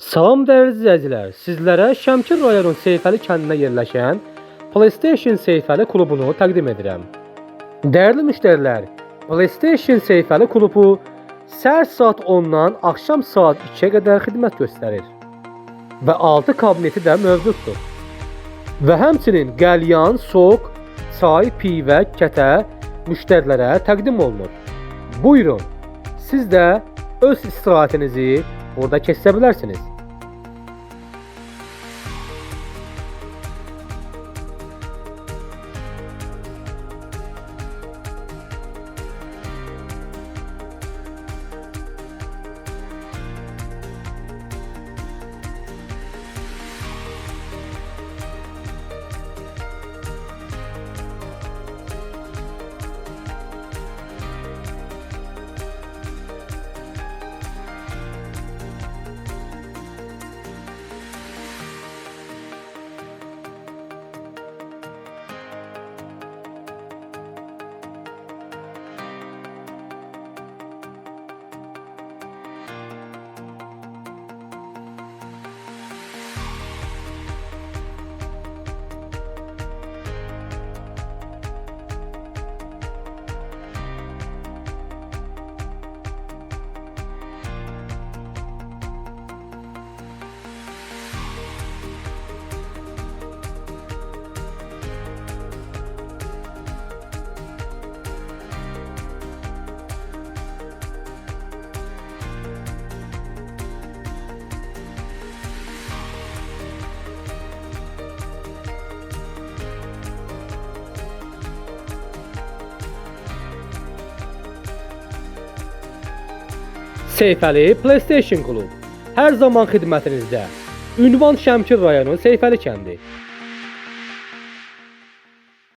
Salam dəyərli izləyicilər, sizlərə Şəmkir rayonun Seyfəli kəndində yerləşən PlayStation Seyfəli klubunu təqdim edirəm. Dəyərli müştərilər, PlayStation Seyfəli klubu səhər saat 10-dan axşam saat 2-yə qədər xidmət göstərir və 6 kabineti də mövcuddur. Və həmçinin qəlyan, sok, çay, pivə, kətə müştərilərə təqdim olunur. Buyurun, siz də öz istirahətinizi burada keçirə bilərsiniz. Seyfəli PlayStation Klub hər zaman xidmətinizdə. Ünvan Şəmkir rayonu Seyfəli kəndi.